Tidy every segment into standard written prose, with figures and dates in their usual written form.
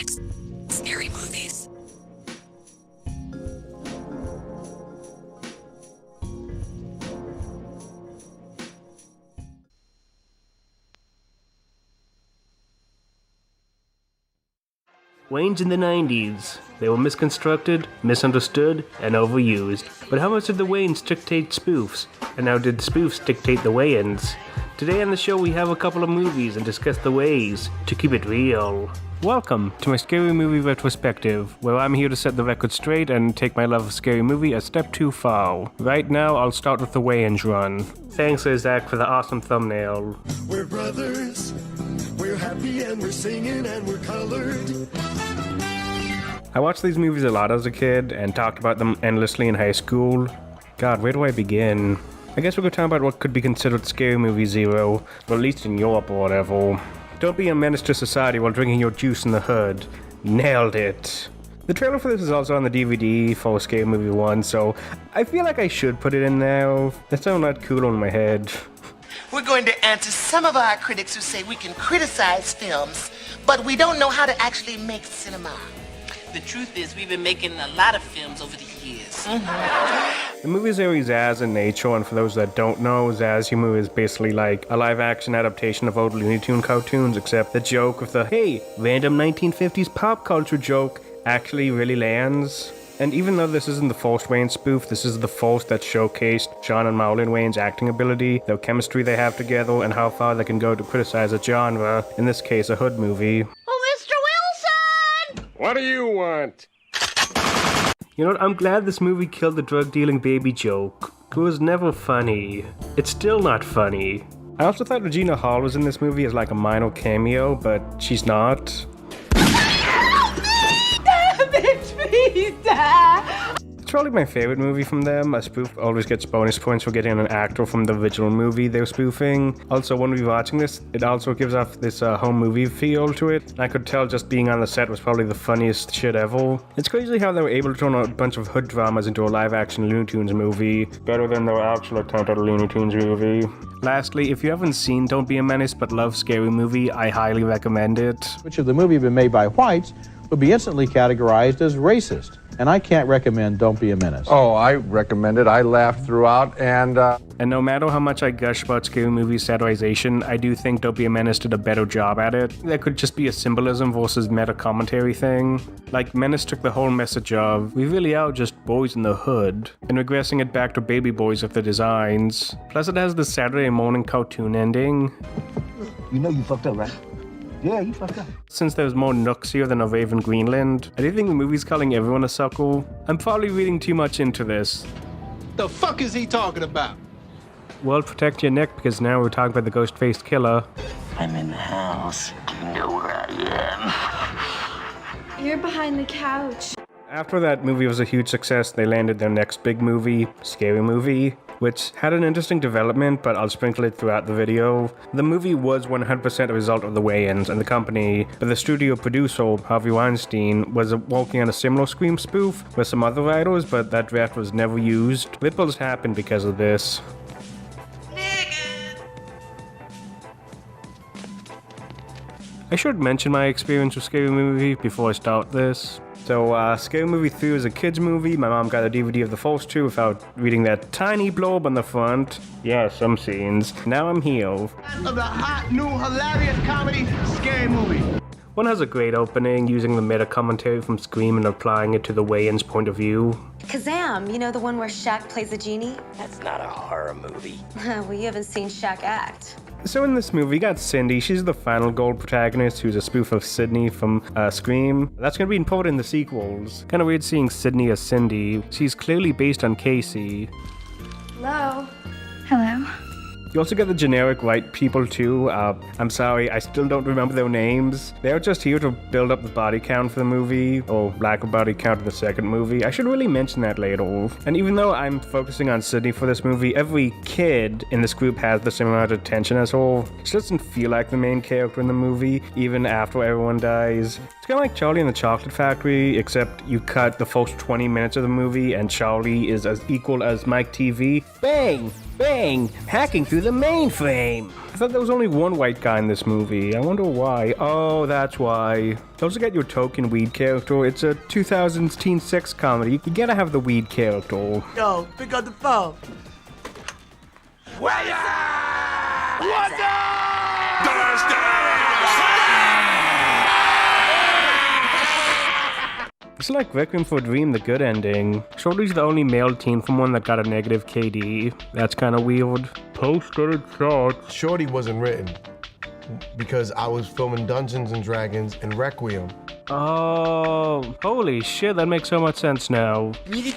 likes scary movies. Wayans in the 90s. They were misconstructed, misunderstood, and overused. But how much did the Wayans dictate spoofs? And how did spoofs dictate the Wayans? Today on the show we have a couple of movies and discuss the ways to keep it real. Welcome to my scary movie retrospective, where I'm here to set the record straight and take my love of scary movie a step too far. Right now, I'll start with the Wayans run. Thanks, Zach, for the awesome thumbnail. We're brothers, we're happy and we're singing and we're colored. I watched these movies a lot as a kid and talked about them endlessly in high school. God, where do I begin? I guess we're going to talk about what could be considered Scary Movie Zero, or at least in Europe or whatever. Don't be a menace to society while drinking your juice in the hood. Nailed it. The trailer for this is also on the DVD for Scary Movie 1, so I feel like I should put it in now. That sounds not cool in my head. We're going to answer some of our critics who say we can criticize films, but we don't know how to actually make cinema. The truth is, we've been making a lot of films over the years. The movie is very Zaz in nature, and for those that don't know, Zaz humor is basically like a live-action adaptation of old Looney Tune cartoons, except the joke of the, hey, random 1950s pop culture joke actually really lands. And even though this isn't the first Wayans spoof, this is the first that showcased John and Marlon Wayans' acting ability, the chemistry they have together, and how far they can go to criticize a genre, in this case a hood movie. What do you want? You know what, I'm glad this movie killed the drug-dealing baby joke. It was never funny. It's still not funny. I also thought Regina Hall was in this movie as like a minor cameo, but she's not. It's probably my favorite movie from them. A spoof always gets bonus points for getting an actor from the original movie they're spoofing. Also, when we were watching this, it also gives off this home movie feel to it. I could tell just being on the set was probably the funniest shit ever. It's crazy how they were able to turn a bunch of hood dramas into a live-action Looney Tunes movie. Better than their actual attempt at a Looney Tunes movie. Lastly, if you haven't seen Don't Be a Menace but love Scary Movie, I highly recommend it. Which if the movie had been made by whites, would be instantly categorized as racist. And I can't recommend Don't Be a Menace. Oh, I recommend it. I laughed throughout, and no matter how much I gush about Scary Movie satirization, I do think Don't Be a Menace did a better job at it. That could just be a symbolism versus meta commentary thing. Like, Menace took the whole message of, we really are just boys in the hood, and regressing it back to baby boys with the designs. Plus it has the Saturday morning cartoon ending. You know you fucked up, right? Yeah, you fucked up. Since there's more nooks here than a rave in Greenland, I do think the movie's calling everyone a sucker. I'm probably reading too much into this. The fuck is he talking about? Well, protect your neck, because now we're talking about the Ghostface killer. I'm in the house. Do you know where I am? You're behind the couch. After that movie was a huge success, they landed their next big movie, Scary Movie, which had an interesting development, but I'll sprinkle it throughout the video. The movie was 100% a result of the Wayans and the company, but the studio producer, Harvey Weinstein, was working on a similar Scream spoof with some other writers, but that draft was never used. Ripples happened because of this. I should mention my experience with Scary Movie before I start this. So, Scary Movie 3 was a kid's movie. My mom got a DVD of the first two without reading that tiny blurb on the front. Yeah, some scenes. Now I'm here. Of the hot, new, hilarious comedy, Scary Movie. One has a great opening, using the meta commentary from Scream and applying it to the Wayans' point of view. Kazam, you know the one where Shaq plays a genie? That's not a horror movie. Well, you haven't seen Shaq act. So in this movie, you got Cindy. She's the final gold protagonist who's a spoof of Sydney from Scream. That's going to be important in the sequels. Kind of weird seeing Sydney as Cindy. She's clearly based on Casey. Hello. Hello. You also get the generic white people too. I'm sorry, I still don't remember their names. They're just here to build up the body count for the movie, or lack of body count of the second movie. I should really mention that later. And even though I'm focusing on Sydney for this movie, every kid in this group has the same amount of attention as her. She doesn't feel like the main character in the movie, even after everyone dies. It's kind of like Charlie and the Chocolate Factory, except you cut the first 20 minutes of the movie and Charlie is as equal as Mike TV. Bang! Bang! Hacking through the mainframe! I thought there was only one white guy in this movie. I wonder why. Oh, that's why. Don't forget your token weed character. It's a 2000s teen sex comedy. You gotta have the weed character. Yo, pick up the phone. Wayans! What's up? It's like Requiem for a Dream, the good ending. Shorty's the only male teen from one that got a negative KD. That's kind of weird. Post-credit shot. Shorty wasn't written because I was filming Dungeons and Dragons and Requiem. Oh, holy shit, that makes so much sense now. We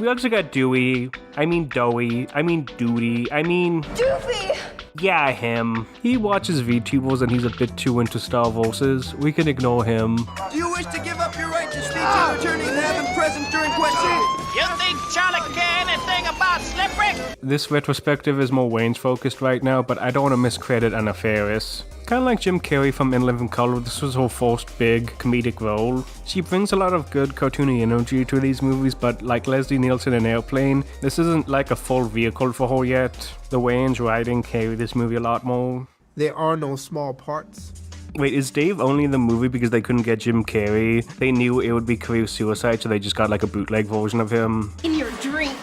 also got Dewey. I mean Doughy. I mean Duty. I mean... Doofy! Yeah, him. He watches VTubers and he's a bit too into Star Verses. We can ignore him. Do you wish to give up your right to speech and attorney and have him present during questions? You think Charlie care anything about Slippery? This retrospective is more Wayans focused right now, but I don't want to miscredit Anna Faris. Kind of like Jim Carrey from In Living Color, this was her first big comedic role. She brings a lot of good cartoony energy to these movies, but like Leslie Nielsen in Airplane, this isn't like a full vehicle for her yet. The Wayans writing carry this movie a lot more. There are no small parts. Wait, is Dave only in the movie because they couldn't get Jim Carrey? They knew it would be career suicide, so they just got like a bootleg version of him. In your dreams.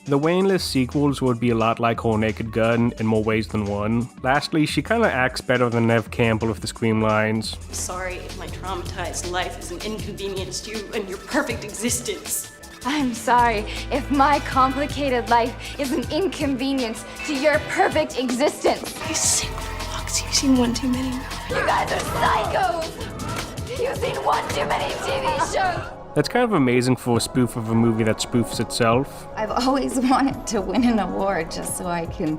The Wayanless sequels would be a lot like Her Naked Gun in more ways than one. Lastly, she kinda acts better than Nev Campbell with the scream lines. Sorry if my traumatized life is an inconvenience to you and your perfect existence. I'm sorry if my complicated life is an inconvenience to your perfect existence. You sick fucks, you've seen one too many. You guys are psychos! You've seen one too many TV shows! That's kind of amazing for a spoof of a movie that spoofs itself. I've always wanted to win an award just so I can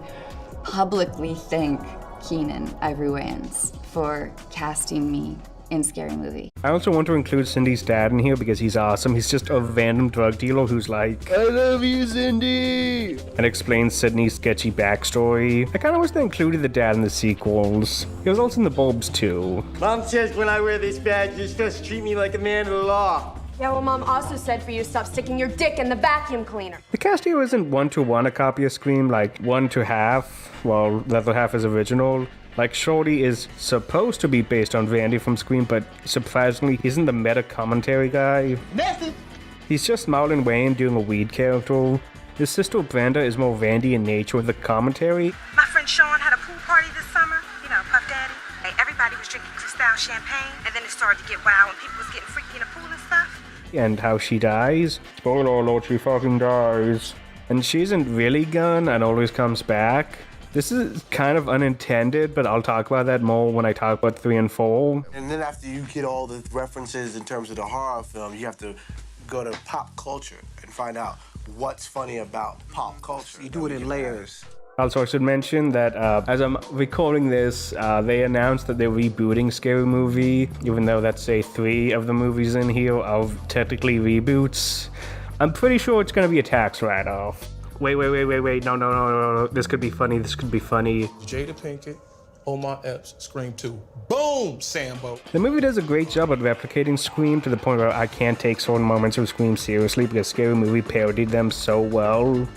publicly thank Keenan Ivory Wayans for casting me in Scary Movie. I also want to include Cindy's dad in here because he's awesome. He's just a random drug dealer who's like, I love you, Cindy! And explains Sydney's sketchy backstory. I kind of wish they included the dad in the sequels. He was also in the Bulbs too. Mom says when I wear this badge, you're supposed to treat me like a man of the law. Yeah, well, Mom also said for you to stop sticking your dick in the vacuum cleaner. The cast here isn't 1-to-1 a copy of Scream, like 1-to-half. Well, the other half is original. Like, Shorty is supposed to be based on Randy from Scream, but surprisingly, he isn't the meta commentary guy. Nothing. He's just Marlon Wayne doing a weed character. His sister Brenda is more Randy in nature with the commentary. My friend Sean had a pool party this summer. You know, Puff Daddy. Hey, everybody was drinking Cristal champagne, and then it started to get wild, and people was getting freaky in the pool and stuff. And how she dies. Spoiler alert, she fucking dies. And she isn't really gone and always comes back. This is kind of unintended, but I'll talk about that more when I talk about 3 and 4. And then after you get all the references in terms of the horror film, you have to go to pop culture and find out what's funny about pop culture. You do it in layers. Also, I should mention that as I'm recording this, they announced that they're rebooting Scary Movie, even though that's, say, 3 of the movies in here are technically reboots. I'm pretty sure it's going to be a tax write-off. Wait, no, this could be funny, Jada Pinkett, Omar Epps, Scream 2. Boom, Sambo! The movie does a great job at replicating Scream to the point where I can't take certain moments of Scream seriously because Scary Movie parodied them so well.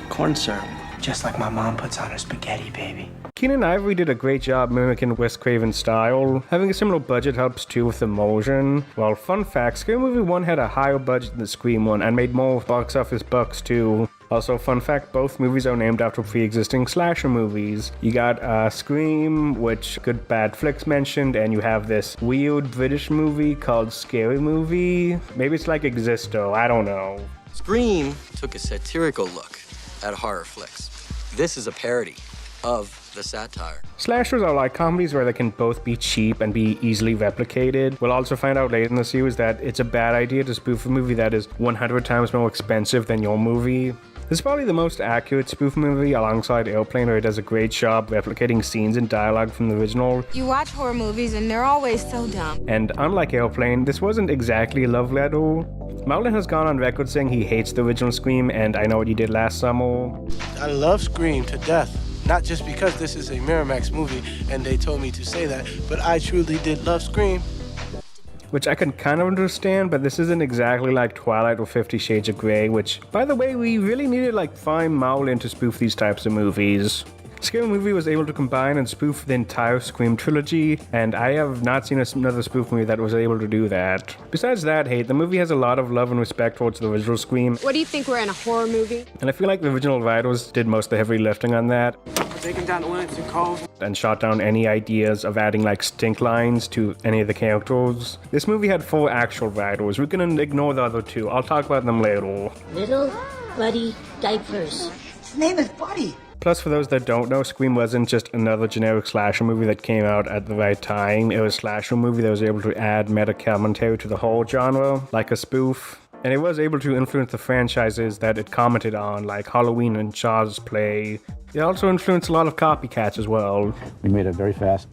Corn syrup. Just like my mom puts on her spaghetti, baby. Keenan Ivory did a great job mimicking Wes Craven's style. Having a similar budget helps too with immersion. Well, fun fact, Scary Movie 1 had a higher budget than the Scream 1 and made more box office bucks too. Also, fun fact, both movies are named after pre-existing slasher movies. You got Scream, which Good Bad Flicks mentioned, and you have this weird British movie called Scary Movie. Maybe it's like Existo, I don't know. Scream took a satirical look at horror flicks. This is a parody of the Satire. Slashers are like comedies where they can both be cheap and be easily replicated. We'll also find out later in the series that it's a bad idea to spoof a movie that is 100 times more expensive than your movie. This is probably the most accurate spoof movie alongside Airplane, where it does a great job replicating scenes and dialogue from the original. You watch horror movies and they're always so dumb. And unlike Airplane, this wasn't exactly a love letter. Marlon has gone on record saying he hates the original Scream, and I Know What You Did Last Summer. I love Scream to death. Not just because this is a Miramax movie and they told me to say that, but I truly did love Scream. which I can kind of understand, but this isn't exactly like Twilight or 50 Shades of Grey, which, by the way, we really needed like find Marlin to spoof these types of movies. Scary Movie was able to combine and spoof the entire Scream trilogy, and I have not seen another spoof movie that was able to do that. Besides that hate, the movie has a lot of love and respect towards the original Scream. What do you think, we're in a horror movie? And I feel like the original writers did most of the heavy lifting on that. Taking down the Williamson Cove. And shot down any ideas of adding like stink lines to any of the characters. This movie had 4 actual writers. We're gonna ignore the other 2. I'll talk about them later. Little Buddy Diapers. His name is Buddy. Plus, for those that don't know, Scream wasn't just another generic slasher movie that came out at the right time. It was a slasher movie that was able to add meta commentary to the whole genre, like a spoof. And it was able to influence the franchises that it commented on, like Halloween and Child's Play. It also influenced a lot of copycats as well. We made a very fast,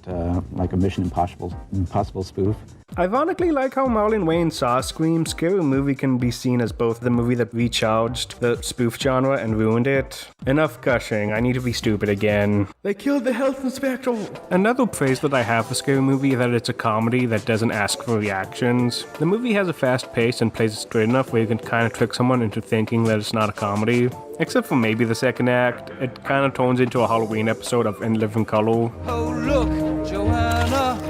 like a Mission Impossible spoof. Ironically, like how Marlon Wayans saw Scream, Scary Movie can be seen as both the movie that recharged the spoof genre and ruined it. Enough gushing, I need to be stupid again. They killed the health inspector! Another praise that I have for Scary Movie is that it's a comedy that doesn't ask for reactions. The movie has a fast pace and plays it straight enough where you can kind of trick someone into thinking that it's not a comedy. Except for maybe the second act, it kind of turns into a Halloween episode of In Living Color. Oh look, Joanna.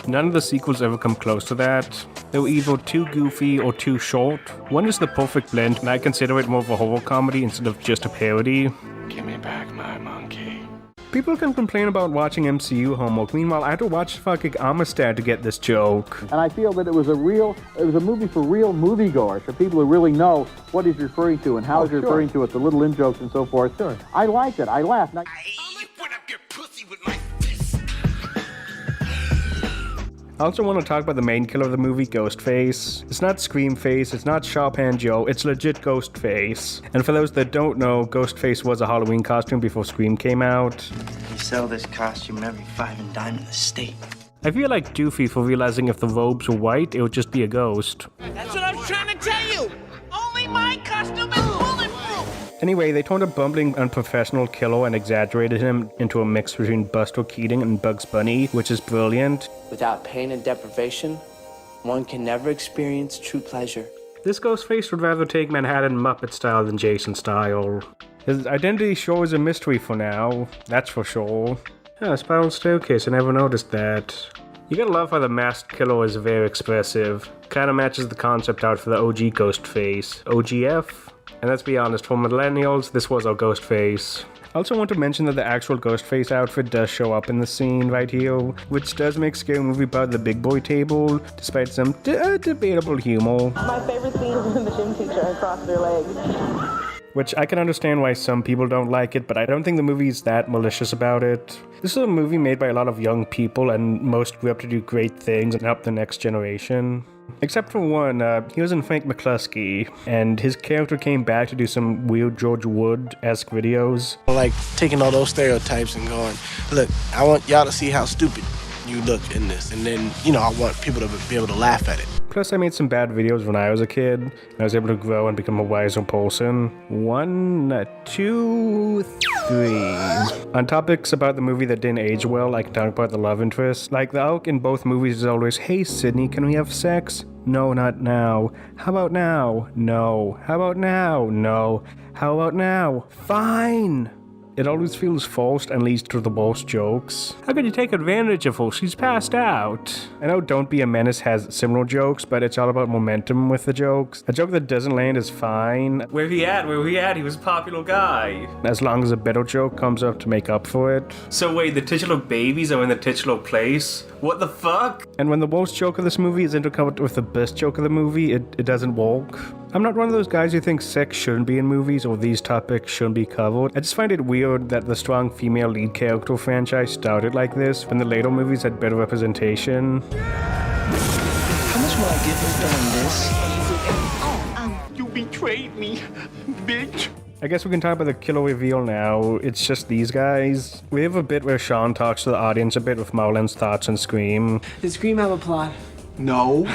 None of the sequels ever come close to that. They were either too goofy or too short. One is the perfect blend, and I consider it more of a horror comedy instead of just a parody. Give me back my monkey. People can complain about watching MCU homework. Meanwhile, I had to watch fucking Amistad to get this joke. And I feel that it was a movie for real moviegoers, for people who really know what he's referring to and how he's referring to it, the little in-jokes and so forth. Sure. I liked it. I laughed. Now, I also want to talk about the main killer of the movie, Ghostface. It's not Screamface, it's not Sharp-Hand Joe, it's legit Ghostface. And for those that don't know, Ghostface was a Halloween costume before Scream came out. You sell this costume in every 5 and dime in the state. I feel like Doofy for realizing if the robes were white, it would just be a ghost. That's what I'm trying to tell you. Only my costume is bulletproof. Anyway, they turned a bumbling, unprofessional killer and exaggerated him into a mix between Buster Keaton and Bugs Bunny, which is brilliant. Without pain and deprivation, one can never experience true pleasure. This Ghostface would rather take Manhattan Muppet style than Jason style. His identity sure is a mystery for now, that's for sure. Yeah, spiral staircase, I never noticed that. You gotta love how the masked killer is very expressive. Kinda matches the concept art for the OG Ghostface. OGF? And let's be honest, for millennials, this was our Ghostface. I also want to mention that the actual Ghostface outfit does show up in the scene right here, which does make Scary Movie part of the big boy table, despite some debatable humor. My favorite scene is when the gym teacher crossed her legs. Which I can understand why some people don't like it, but I don't think the movie's that malicious about it. This is a movie made by a lot of young people, and most grew up to do great things and help the next generation. Except for one, he was in Frank McCluskey, and his character came back to do some weird George Wood-esque videos. Like taking all those stereotypes and going, look, I want y'all to see how stupid you look in this, and then, I want people to be able to laugh at it. Plus, I made some bad videos when I was a kid, and I was able to grow and become a wiser person. 1, 2, 3. On topics about the movie that didn't age well, I can talk about the love interest. Like, the arc in both movies is always, hey, Sydney, can we have sex? No, not now. How about now? No. How about now? No. How about now? Fine! It always feels forced and leads to the worst jokes. How could you take advantage of her? She's passed out. I know Don't Be a Menace has similar jokes, but it's all about momentum with the jokes. A joke that doesn't land is fine. Where he at? He was a popular guy. As long as a better joke comes up to make up for it. So wait, the titular babies are in the titular place? What the fuck? And when the worst joke of this movie is intercut with the best joke of the movie, it doesn't work. I'm not one of those guys who thinks sex shouldn't be in movies or these topics shouldn't be covered. I just find it weird that the strong female lead character franchise started like this when the later movies had better representation. How much will I give for this? You betrayed me, bitch. I guess we can talk about the killer reveal now. It's just these guys. We have a bit where Sean talks to the audience a bit with Marlon's thoughts on Scream. Did Scream have a plot? No.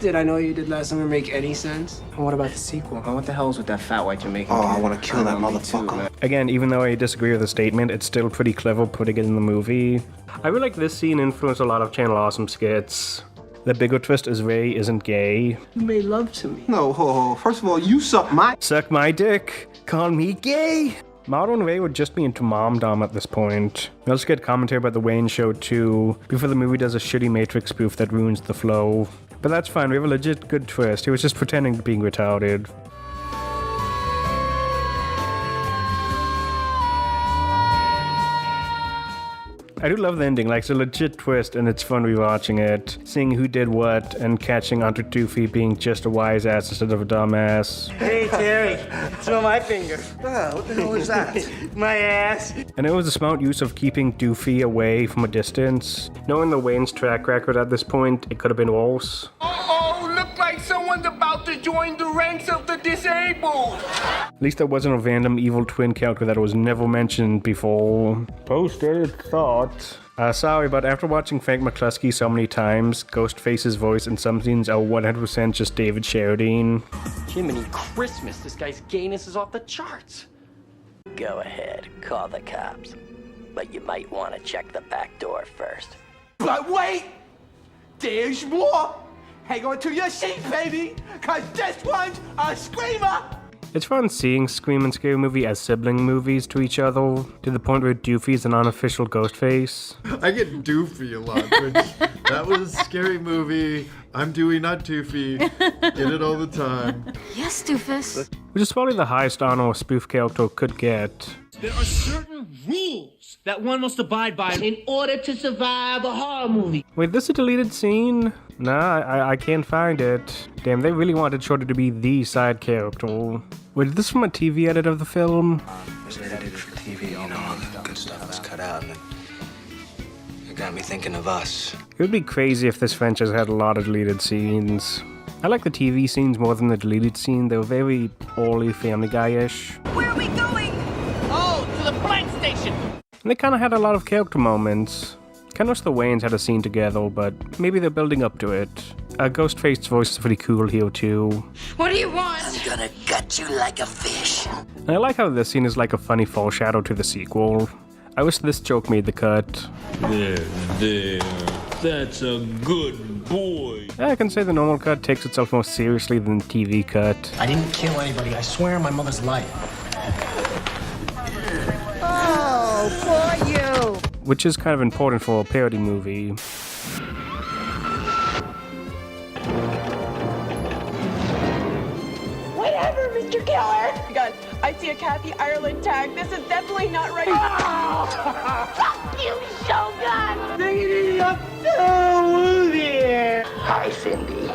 Did I Know You Did Last Summer make any sense? And what about the sequel? What the hell is with that fat white Jamaican? Oh, I want to kill that motherfucker. Again, even though I disagree with the statement, it's still pretty clever putting it in the movie. I feel like this scene influenced a lot of Channel Awesome skits. The bigger twist is Ray isn't gay. You made love to me. No, first of all, you suck my... Suck my dick. Call me gay. Marlo and Ray would just be into mom-dom at this point. We also get commentary about the Wayans show too, before the movie does a shitty Matrix spoof that ruins the flow. But that's fine, we have a legit good twist. He was just pretending to being retarded. I do love the ending, like it's a legit twist and it's fun rewatching it. Seeing who did what and catching onto Doofy being just a wise ass instead of a dumbass. Hey, Terry, smell my finger. Oh, what the hell is that? My ass. And it was a smart use of keeping Doofy away from a distance. Knowing the Wayans' track record at this point, it could have been worse. Uh-oh, look like someone's about to join the ranks of the disabled. At least there wasn't a random evil twin character that was never mentioned before. Post-edit thought. Sorry, but after watching Frank McCluskey so many times, Ghostface's voice in some scenes are 100% just David Sheridan. Jiminy Christmas, this guy's gayness is off the charts. Go ahead, call the cops. But you might want to check the back door first. But wait! There's more! Hang on to your seat, baby! Cause this one's a screamer! It's fun seeing Scream and Scary Movie as sibling movies to each other, to the point where Doofy is an unofficial Ghostface. I get Doofy a lot, which that was Scary Movie. I'm Dewey, not Doofy. Get it all the time. Yes, Doofus. Which is probably the highest honor a spoof character could get. There are certain rules that one must abide by in order to survive a horror movie. Wait, this is a deleted scene? Nah, I can't find it. Damn, they really wanted Shorty to be the side character. Wait, is this from a TV edit of the film? It was edited for TV, you know, all the good stuff was cut out, and it got me thinking of us. It would be crazy if this franchise had a lot of deleted scenes. I like the TV scenes more than the deleted scene. They were very poorly Family Guy-ish. Where are we going? Oh, to the flight station! And they kind of had a lot of character moments. Kind of wish the Wayans had a scene together, but maybe they're building up to it. Ghostface's voice is pretty cool here too. What do you want? I'm gonna gut you like a fish. And I like how this scene is like a funny foreshadow to the sequel. I wish this joke made the cut. There. That's a good boy. I can say the normal cut takes itself more seriously than the TV cut. I didn't kill anybody, I swear on my mother's life. Oh, for you. Which is kind of important for a parody movie. Whatever, Mr. Killer. God, I see a Kathy Ireland tag. This is definitely not right. Fuck you, Shogun! Hi, Cindy.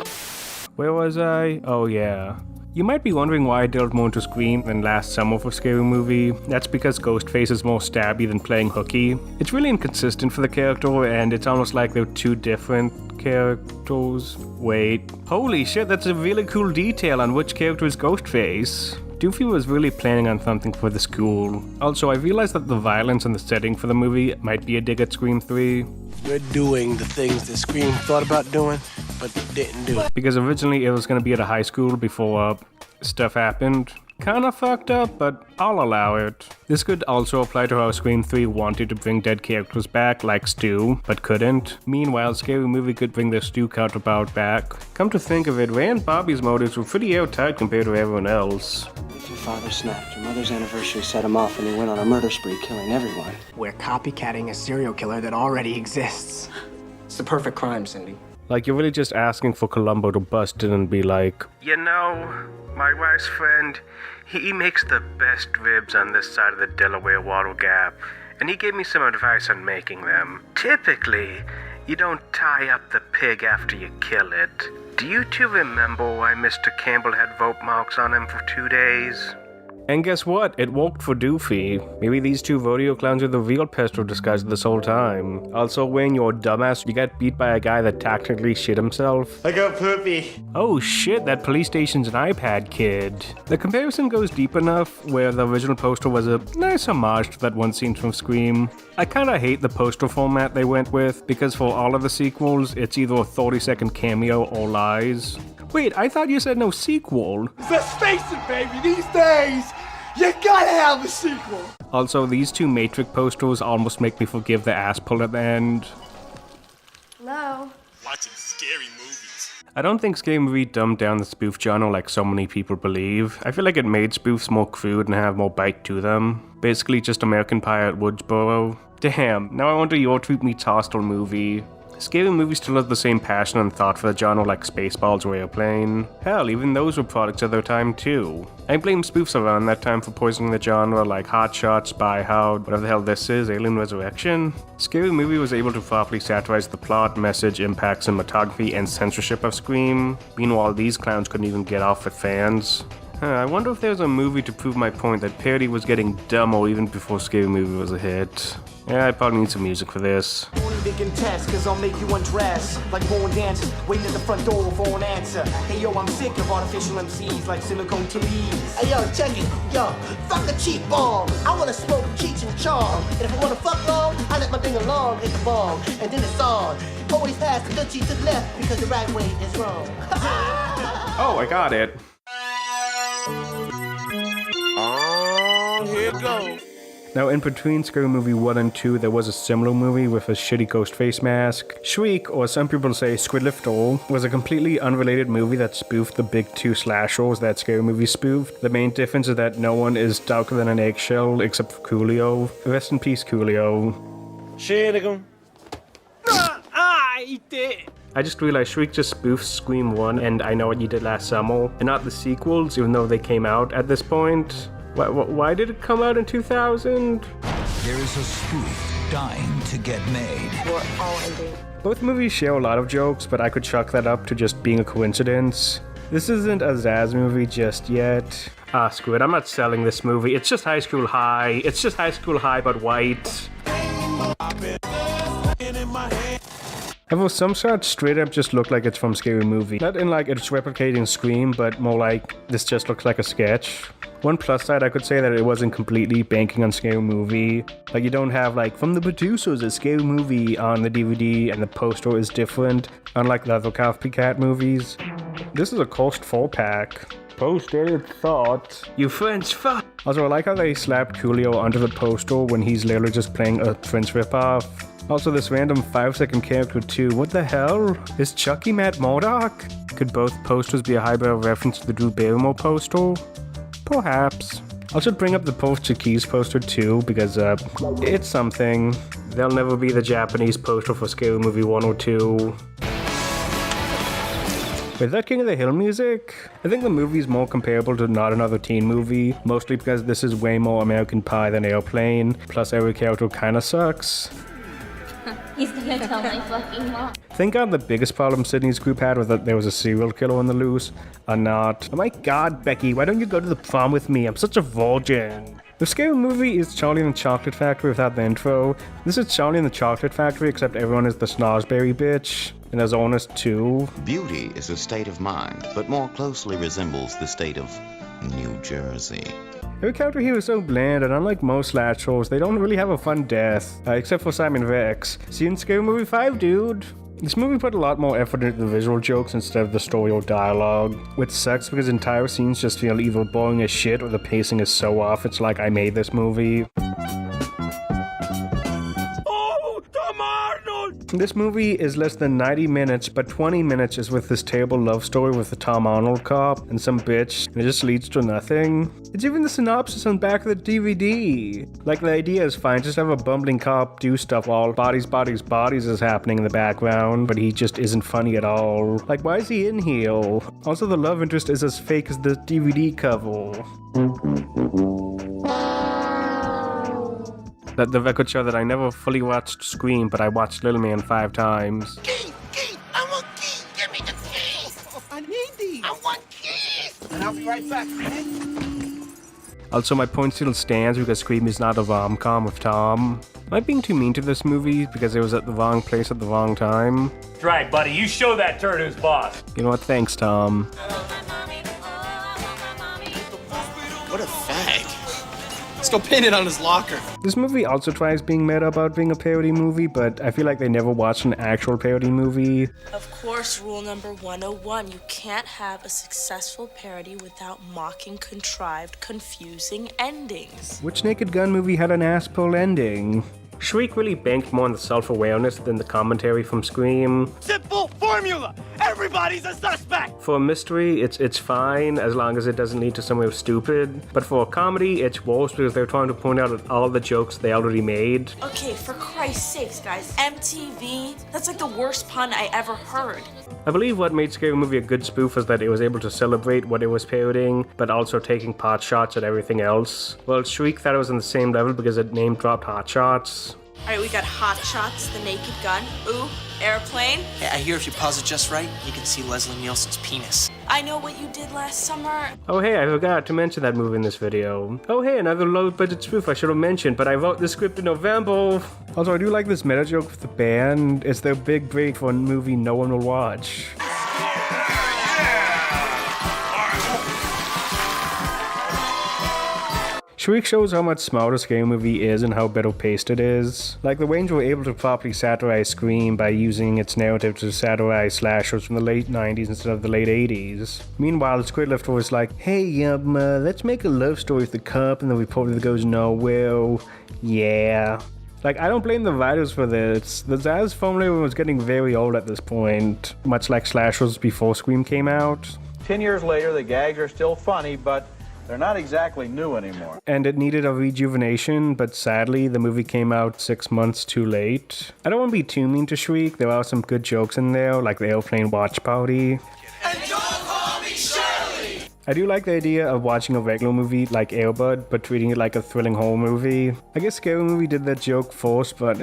Where was I? Oh yeah. You might be wondering why I delved more into Scream than last summer for Scary Movie. That's because Ghostface is more stabby than playing hooky. It's really inconsistent for the character, and it's almost like they're two different characters. Wait. Holy shit, that's a really cool detail on which character is Ghostface. Doofy was really planning on something for the school. Also, I realized that the violence and the setting for the movie might be a dig at Scream 3. We're doing the things that Scream thought about doing, but didn't do. Because originally it was going to be at a high school before stuff happened. Kinda fucked up, but I'll allow it. This could also apply to how Scream 3 wanted to bring dead characters back, like Stu, but couldn't. Meanwhile, Scary Movie could bring their Stu counterpart back. Come to think of it, Ray and Bobby's motives were pretty airtight compared to everyone else. If your father snapped, your mother's anniversary set him off and he went on a murder spree killing everyone. We're copycatting a serial killer that already exists. It's the perfect crime, Cindy. Like, you're really just asking for Columbo to bust in and be like, you know, my wife's friend, he makes the best ribs on this side of the Delaware Water Gap, and he gave me some advice on making them. Typically, you don't tie up the pig after you kill it. Do you two remember why Mr. Campbell had rope marks on him for 2 days? And guess what? It worked for Doofy. Maybe these two rodeo clowns are the real pesto disguise this whole time. Also, Wayne, you're a dumbass. You got beat by a guy that tactically shit himself. I got poopy. Oh shit, that police station's an iPad kid. The comparison goes deep enough where the original poster was a nice homage to that one scene from Scream. I kinda hate the poster format they went with, because for all of the sequels, it's either a 30-second cameo or lies. Wait, I thought you said no sequel. Let's face it, baby, these days, you gotta have a sequel. Also, these two Matrix posters almost make me forgive the ass pull at the end. Hello? Watch this. scary movies. I don't think Scary Movie dumbed down the spoof genre like so many people believe. I feel like it made spoofs more crude and have more bite to them. Basically just American Pie at Woodsboro. Damn, now I want a Your Troop Meets Hostel movie. Scary Movie still has the same passion and thought for the genre like Spaceballs or Airplane. Hell, even those were products of their time too. I blame spoofs around that time for poisoning the genre like Hot Shots, Spy Hard, whatever the hell this is, Alien Resurrection. Scary Movie was able to properly satirize the plot, message, impact, cinematography, and censorship of Scream. Meanwhile, these clowns couldn't even get off with fans. I wonder if there's a movie to prove my point that parody was getting dumber even before Scary Movie was a hit. Yeah, I probably need some music for this. Only big and test, cause I'll make you undress. Like born dancers, waiting at the front door for an answer. Hey yo, I'm sick of artificial MCs like silicone TVs. Hey yo, check it, yo, fuck a cheap bomb. I wanna smoke Cheech and Chong. And if I wanna fuck long, I let my ding along, hit the bong, and then it's on. Always pass the good cheese to the left, because the right way is wrong. Oh, I got it. Oh, here it goes. Now, in between Scary Movie 1 and 2, there was a similar movie with a shitty Ghostface mask. Shriek, or some people say Squidlifter, was a completely unrelated movie that spoofed the big two slashers that Scary Movie spoofed. The main difference is that no one is darker than an eggshell except for Coolio. Rest in peace, Coolio. Shit, I did. I just realized Shriek just spoofed Scream 1 and I Know What You Did Last Summer, and not the sequels, even though they came out at this point. Why did it come out in 2000? There is a spoof dying to get made. We're all ending. Both movies share a lot of jokes, but I could chalk that up to just being a coincidence. This isn't a Zaz movie just yet. Ah, screw it, I'm not selling this movie. It's just High School High. It's just High School High, but white. However, some shots straight up just look like it's from Scary Movie. Not in like it's replicating Scream, but more like this just looks like a sketch. One plus side, I could say that it wasn't completely banking on Scary Movie. Like you don't have like, from the producers, a Scary Movie on the DVD and the poster is different, unlike the other copycat movies. This is a cost 4-pack. Poster thought. You French fuck. Also, I like how they slapped Coolio onto the poster when he's literally just playing a Prince ripoff. Also, this random 5-second character too. What the hell? Is Chucky Matt Murdock? Could both posters be a highbrow reference to the Drew Barrymore poster? Perhaps. I should bring up the Portuguese poster too, because it's something. They'll never be the Japanese poster for Scary Movie 1 or 2. With that King of the Hill music, I think the movie's more comparable to Not Another Teen Movie, mostly because this is way more American Pie than Airplane, plus every character kinda sucks. He's gonna tell my fucking mom. Thank God the biggest problem Sydney's group had was that there was a serial killer on the loose, or not. Oh my God, Becky, why don't you go to the prom with me? I'm such a virgin. The Scary Movie is Charlie and the Chocolate Factory without the intro. This is Charlie and the Chocolate Factory, except everyone is the Snozzberry bitch. And there's Honest too. Beauty is a state of mind, but more closely resembles the state of New Jersey. Every character here is so bland, and unlike most slashers, they don't really have a fun death, except for Simon Rex. See you in Scary Movie 5, dude. This movie put a lot more effort into the visual jokes instead of the story or dialogue, which sucks because entire scenes just feel either boring as shit or the pacing is so off it's like I made this movie. This movie is less than 90 minutes, but 20 minutes is with this terrible love story with the Tom Arnold cop and some bitch, and it just leads to nothing. It's even the synopsis on the back of the DVD. Like, the idea is fine, just have a bumbling cop do stuff while bodies is happening in the background, but he just isn't funny at all. Like, why is he in here? Also, the love interest is as fake as the DVD cover. Let the record show that I never fully watched Scream, but I watched Little Man 5 times. Key! I want key! Give me the key! Oh, I need these! I want keys! And I'll be right back, man. Also, my point still stands because Scream is not a rom-com with Tom. Am I being too mean to this movie because it was at the wrong place at the wrong time? That's right, buddy. You show that turd who's boss. You know what? Thanks, Tom. What a fag. Let's go pin it on his locker. This movie also tries being meta about being a parody movie, but I feel like they never watched an actual parody movie. Of course, rule number 101, you can't have a successful parody without mocking contrived, confusing endings. Which Naked Gun movie had an ass pull ending? Shriek really banked more on the self-awareness than the commentary from Scream. Simple formula! Everybody's a suspect! For a mystery, it's fine as long as it doesn't lead to somewhere stupid. But for a comedy, it's worse because they're trying to point out all the jokes they already made. Okay, for Christ's sakes, guys. MTV? That's like the worst pun I ever heard. I believe what made Scary Movie a good spoof is that it was able to celebrate what it was parodying, but also taking pot shots at everything else. Well, Shriek thought it was on the same level because it name-dropped Hot Shots. Alright, we got Hot Shots, The Naked Gun, ooh, Airplane. Hey, I hear if you pause it just right, you can see Leslie Nielsen's penis. I Know What You Did Last Summer. Oh hey, I forgot to mention that movie in this video. Oh hey, another low-budget spoof I should have mentioned, but I wrote the script in November. Also, I do like this meta joke with the band. It's their big break for a movie no one will watch. Shriek shows how much smarter Scary Movie is and how better paced it is. Like, the Wayans were able to properly satirize Scream by using its narrative to satirize slashers from the late 90s instead of the late 80s. Meanwhile, the script lifter was like, hey, let's make a love story with the cop and the reporter that goes nowhere. Yeah. Like, I don't blame the writers for this. The Zaz formula was getting very old at this point, much like slashers before Scream came out. 10 years later, the gags are still funny, but they're not exactly new anymore. And it needed a rejuvenation, but sadly, the movie came out 6 months too late. I don't want to be too mean to Shriek. There are some good jokes in there, like the airplane watch party. And don't call me Shirley! I do like the idea of watching a regular movie like Air Bud, but treating it like a thrilling horror movie. I guess Scary Movie did that joke first, but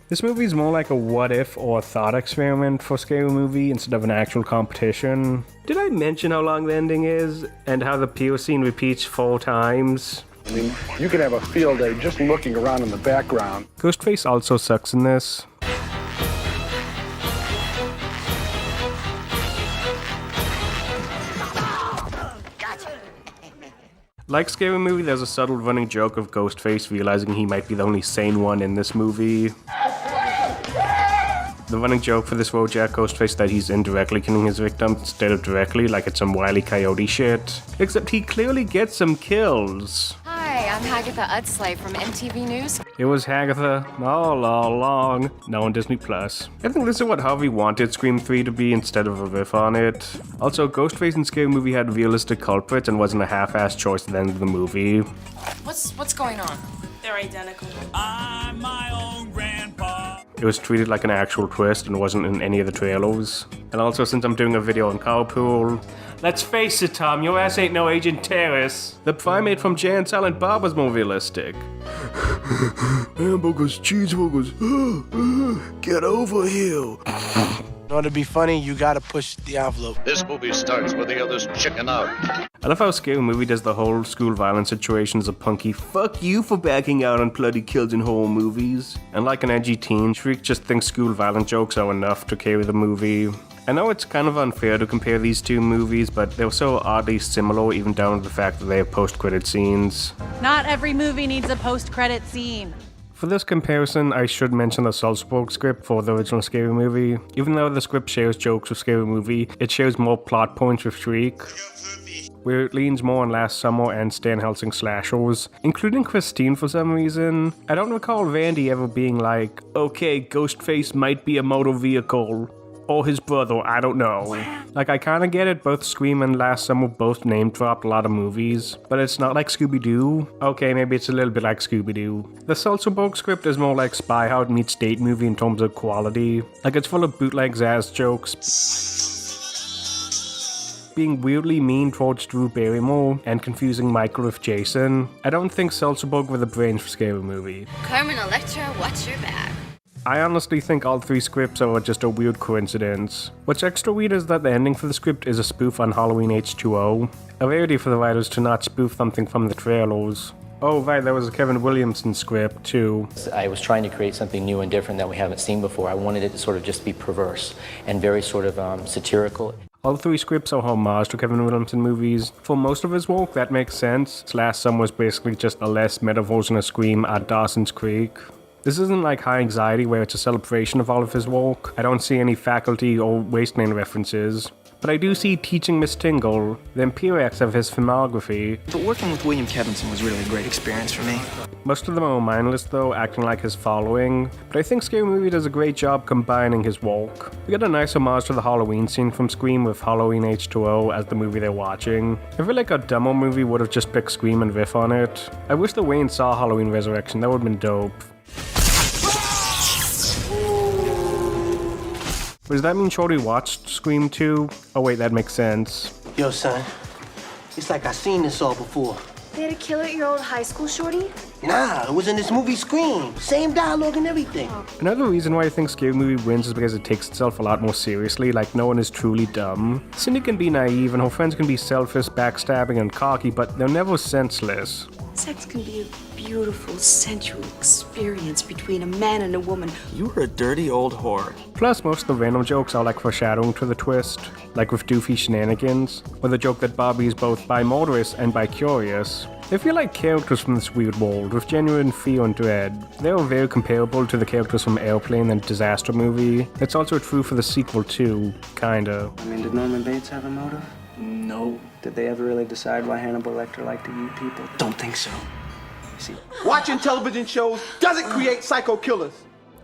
this movie is more like a what-if or a thought experiment for Scary Movie instead of an actual competition. Did I mention how long the ending is, and how the pier scene repeats 4 times? I mean, you could have a field day just looking around in the background. Ghostface also sucks in this. Like Scary Movie, there's a subtle running joke of Ghostface realizing he might be the only sane one in this movie. The running joke for this Wojak Ghostface that he's indirectly killing his victims instead of directly, like it's some Wile E. Coyote shit. Except he clearly gets some kills. Hi, I'm Hagatha Udsley from MTV News. It was Hagatha all along. Now on Disney Plus. I think this is what Harvey wanted Scream 3 to be instead of a riff on it. Also, Ghostface in Scary Movie had realistic culprits and wasn't a half-assed choice at the end of the movie. What's going on? They're identical. I'm my own grandpa. It was treated like an actual twist and wasn't in any of the trailers. And also, since I'm doing a video on Carpool, let's face it, Tom, your ass ain't no Agent Terrace. The primate from Jay and Silent Bob was more realistic. Hamburgers, cheeseburgers, get over here. In order to be funny, you gotta push the envelope. This movie starts with the others chicken out. I love how Scary Movie does the whole school violence situation as a punky fuck you for backing out on bloody kills in horror movies. And like an edgy teen, Shriek just thinks school violence jokes are enough to carry the movie. I know it's kind of unfair to compare these two movies, but they're so oddly similar even down to the fact that they have post-credit scenes. Not every movie needs a post-credit scene. For this comparison, I should mention the Seltzerberg script for the original Scary Movie. Even though the script shares jokes with Scary Movie, it shares more plot points with Shriek, where it leans more on Last Summer and Stan Helsing slashers, including Christine for some reason. I don't recall Randy ever being like, okay, Ghostface might be a motor vehicle. Or his brother, I don't know. Like, I kinda get it, both Scream and Last Summer both name-dropped a lot of movies, but it's not like Scooby-Doo. Okay, maybe it's a little bit like Scooby-Doo. The Seltzerberg script is more like Spy Hard meets Date Movie in terms of quality. Like, it's full of bootleg Zaz jokes, being weirdly mean towards Drew Barrymore, and confusing Michael with Jason. I don't think Seltzerberg were the brains for Scary Movie. Carmen Electra, watch your back. I honestly think all 3 scripts are just a weird coincidence. What's extra weird is that the ending for the script is a spoof on Halloween H2O. A rarity for the writers to not spoof something from the trailers. Oh right, there was a Kevin Williamson script too. I was trying to create something new and different that we haven't seen before. I wanted it to sort of just be perverse and very sort of satirical. All 3 scripts are homage to Kevin Williamson movies. For most of his work, that makes sense. His last Summer was basically just a less meta version of Scream at Dawson's Creek. This isn't like High Anxiety where it's a celebration of all of his work. I don't see any Faculty or Wasteland references. but I do see Teaching Miss Tingle, the Imperiax of his filmography. But working with William Kevinson was really a great experience for me. Most of them are mindless though, acting like his following, but I think Scary Movie does a great job combining his walk. We get a nice homage to the Halloween scene from Scream with Halloween H2O as the movie they're watching. I feel like a demo movie would have just picked Scream and riff on it. I wish the Wayans saw Halloween Resurrection, that would have been dope. Does that mean Shorty watched Scream 2? Oh wait, that makes sense. Yo, son, it's like I seen this all before. They had a killer at your old high school, Shorty? Nah, it was in this movie Scream. Same dialogue and everything. Another reason why I think Scary Movie wins is because it takes itself a lot more seriously, like no one is truly dumb. Cindy can be naive and her friends can be selfish, backstabbing, and cocky, but they're never senseless. Sex can be a beautiful, sensual experience between a man and a woman. You were a dirty old whore. Plus, most of the random jokes are like foreshadowing to the twist, like with Doofy Shenanigans, or the joke that Bobby is both bi-motorist and bi-curious. They feel like characters from this weird world, with genuine fear and dread. They are very comparable to the characters from Airplane and Disaster Movie. That's also true for the sequel too, kinda. I mean, did Norman Bates have a motive? No. Did they ever really decide why Hannibal Lecter liked to eat people? Don't think so. See, watching television shows doesn't create psycho killers.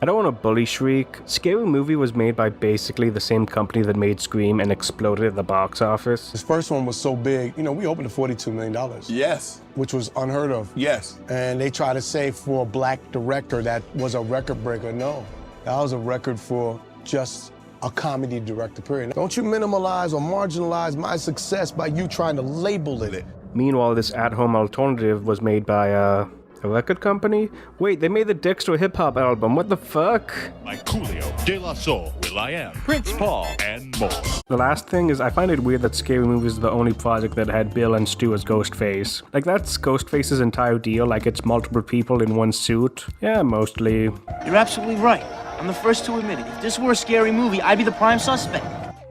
I don't want to bully Shriek. Scary Movie was made by basically the same company that made Scream and exploded at the box office. This first one was so big, you know, we opened for $42 million. Yes. Which was unheard of. Yes. And they try to say for a black director that was a record breaker. No, that was a record for just a comedy director, period. Don't you minimalize or marginalize my success by you trying to label it. Meanwhile, this at-home alternative was made by a record company? Wait, they made the Dexter hip-hop album, what the fuck? Like Coolio, De La Soul, will.i.am, Prince Paul, and more. The last thing is I find it weird that Scary Movie is the only project that had Bill and Stu as Ghostface. Like, that's Ghostface's entire deal, like it's multiple people in one suit. Yeah, mostly. You're absolutely right. I'm the first to admit it. If this were a Scary Movie, I'd be the prime suspect.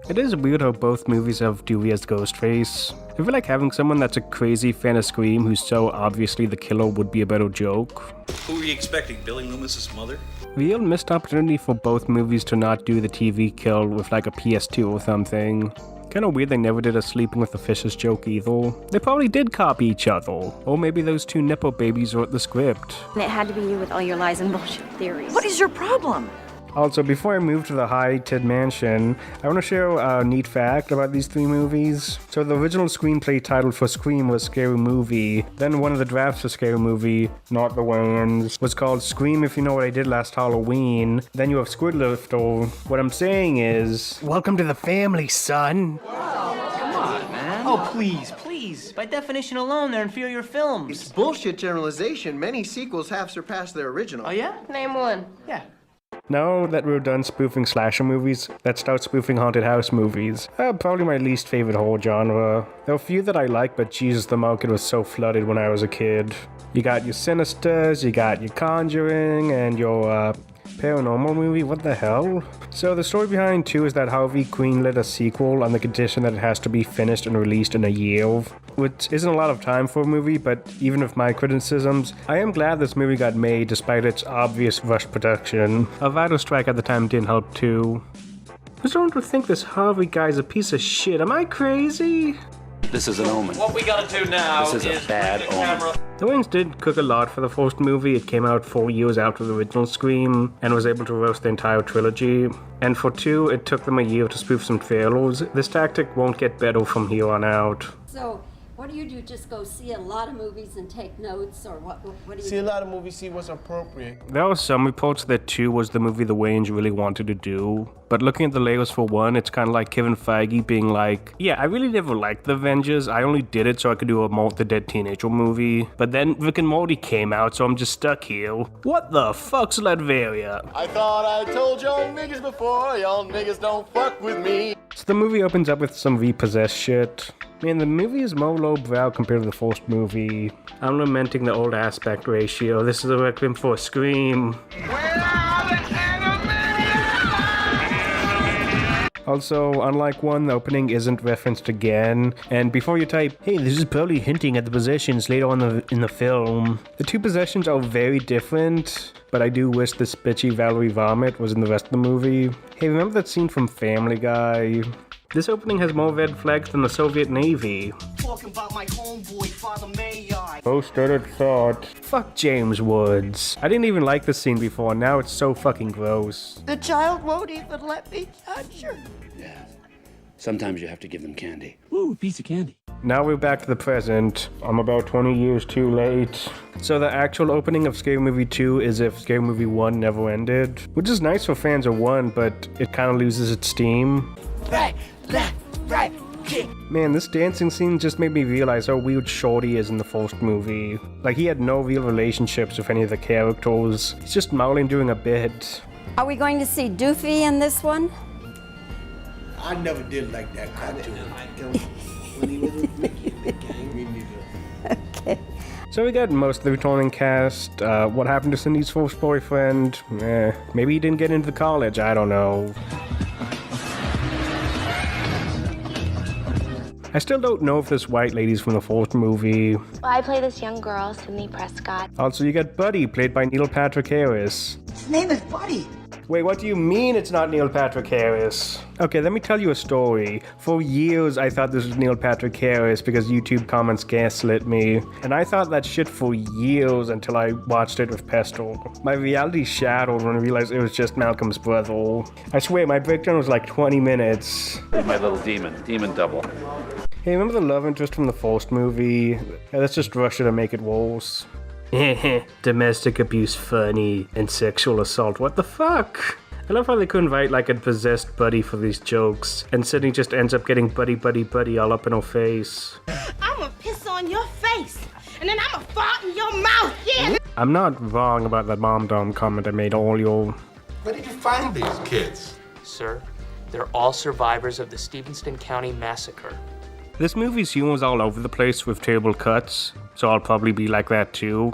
It is weird how both movies have Dewey as Ghostface. I feel like having someone that's a crazy fan of Scream who's so obviously the killer would be a better joke. Who were you expecting, Billy Loomis's mother? Real missed opportunity for both movies to not do the TV kill with like a PS2 or something. Kinda weird they never did a sleeping with the fishes joke either. They probably did copy each other. Or maybe those two nipple babies wrote the script. And it had to be you with all your lies and bullshit theories. What is your problem? Also, before I move to the haunted mansion, I want to share a neat fact about these three movies. So the original screenplay title for Scream was Scary Movie. Then one of the drafts for Scary Movie, not the Wayans, was called Scream If You Know What I Did Last Halloween. Then you have Squidlifter. What I'm saying is, welcome to the family, son. Come on, man. Oh, please, please. By definition alone, they're inferior films. It's bullshit generalization. Many sequels have surpassed their original. Oh, yeah? Name one. Yeah. Now that we're done spoofing slasher movies, let's start spoofing haunted house movies. Probably my least favorite horror genre. There are a few that I like, but Jesus, the market was so flooded when I was a kid. You got your Sinisters, you got your Conjuring, and your paranormal movie, what the hell? So the story behind 2 is that Harvey greenlit a sequel on the condition that it has to be finished and released in a year, which isn't a lot of time for a movie, but even with my criticisms, I am glad this movie got made despite its obvious rush production. A writer's strike at the time didn't help too. I don't think this Harvey guy's a piece of shit, am I crazy? This is an omen. What we gotta do now This is a bad omen. The Wayans did cook a lot for the first movie. It came out 4 years after the original Scream and was able to roast the entire trilogy. And for 2, it took them a year to spoof some trailers. This tactic won't get better from here on out. So, what do? Just go see a lot of movies and take notes, or what do you See a lot of movies, see what's appropriate. There were some reports that 2 was the movie the Wayans really wanted to do. But looking at the layers for 1, it's kind of like Kevin Feige being like, yeah, I really never liked The Avengers. I only did it so I could do a Mort the Dead Teenager movie. But then Rick and Morty came out, so I'm just stuck here. What the fuck's Latveria? I thought I told y'all niggas before, y'all niggas don't fuck with me. So the movie opens up with some repossessed shit. Man, the movie is more lowbrow compared to the first movie. I'm lamenting the old aspect ratio. This is a requiem for a Scream. Also, unlike 1, the opening isn't referenced again. And before you type, hey, this is probably hinting at the possessions later on in the film, the 2 possessions are very different, but I do wish this bitchy Valerie Vomit was in the rest of the movie. Hey, remember that scene from Family Guy? This opening has more red flags than the Soviet Navy. Talking about my homeboy, Father Maillard. Post-credit thought. Fuck James Woods. I didn't even like this scene before, now it's so fucking gross. The child won't even let me touch her. Yeah. Sometimes you have to give them candy. Ooh, a piece of candy. Now we're back to the present. I'm about 20 years too late. So the actual opening of Scary Movie 2 is if Scary Movie 1 never ended. Which is nice for fans of 1, but it kind of loses its steam. Right, left, right, kick. Man, this dancing scene just made me realize how weird Shorty is in the first movie. Like, he had no real relationships with any of the characters. He's just mouthing doing a bit. Are we going to see Doofy in this one? I never did like that cartoon. When he was with Mickey in the game, me neither. Okay. So we got most of the returning cast. What happened to Cindy's first boyfriend? Maybe he didn't get into college, I don't know. I still don't know if this white lady's from the first movie. Well, I play this young girl, Sydney Prescott. Also, you got Buddy, played by Neil Patrick Harris. His name is Buddy. Wait, what do you mean it's not Neil Patrick Harris? Okay, let me tell you a story. For years, I thought this was Neil Patrick Harris because YouTube comments gaslit me. And I thought that shit for years until I watched it with Pesto. My reality shattered when I realized it was just Malcolm's brother. I swear, my breakdown was like 20 minutes. My little demon double. Hey, remember the love interest from the first movie? Let's just rush it and make it worse. Domestic abuse funny and sexual assault. What the fuck? I love how they couldn't write like a possessed Buddy for these jokes, and Sydney just ends up getting Buddy all up in her face. I'ma piss on your face, and then I'ma fart in your mouth, yeah! I'm not wrong about that mom-dom comment I made earlier. Where did you find these kids? Sir, they're all survivors of the Stevenston County Massacre. This movie's humor's all over the place with terrible cuts, so I'll probably be like that too.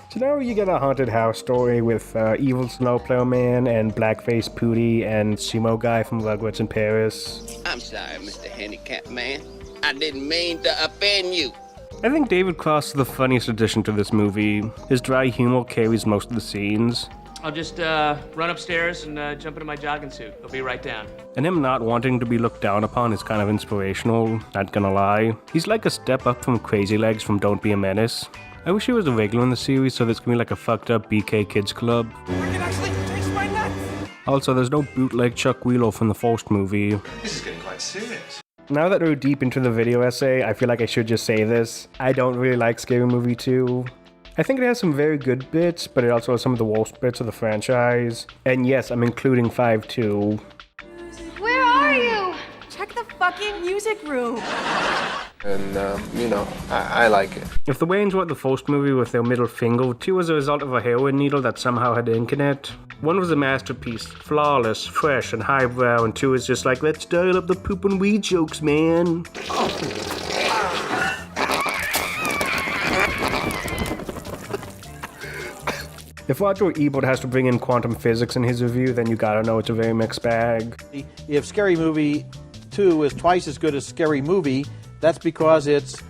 So now you get a haunted house story with evil snowplow man and blackface Pootie and sumo guy from Rugrats in Paris. I'm sorry, Mr. Handicap Man. I didn't mean to offend you. I think David Cross is the funniest addition to this movie. His dry humor carries most of the scenes. I'll just run upstairs and jump into my jogging suit. I'll be right down. And him not wanting to be looked down upon is kind of inspirational, not gonna lie. He's like a step up from Crazy Legs from Don't Be a Menace. I wish he was a regular in the series so there's gonna be like a fucked up BK Kids Club. We can actually taste my nuts. Also, there's no bootleg Chuck Wheeler from the first movie. This is getting quite serious. Now that we're deep into the video essay, I feel like I should just say this. I don't really like Scary Movie 2. I think it has some very good bits, but it also has some of the worst bits of the franchise. And yes, I'm including 5 too. Where are you? Check the fucking music room. And, I like it. If the Wayans were the first movie with their middle finger, 2 was a result of a heroin needle that somehow had ink in it. 1 was a masterpiece, flawless, fresh, and highbrow, and 2 is just like, let's dial up the poop and weed jokes, man. If Roger Ebert has to bring in quantum physics in his review, then you gotta know it's a very mixed bag. If Scary Movie 2 is twice as good as Scary Movie, that's because it's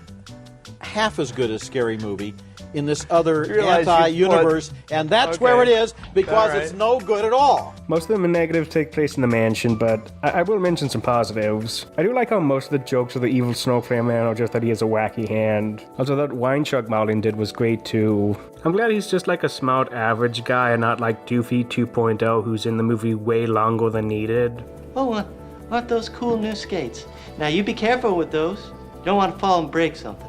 half as good as Scary Movie in this other anti-universe, and that's where it is, because it's no good at all. Most of the negatives take place in the mansion, but I will mention some positives. I do like how most of the jokes of the evil snowflake man are just that he has a wacky hand. Also, that wine chug Marlin did was great too. I'm glad he's just like a smart average guy and not like Doofy 2.0 who's in the movie way longer than needed. Oh, want those cool new skates. Now you be careful with those. You don't want to fall and break something.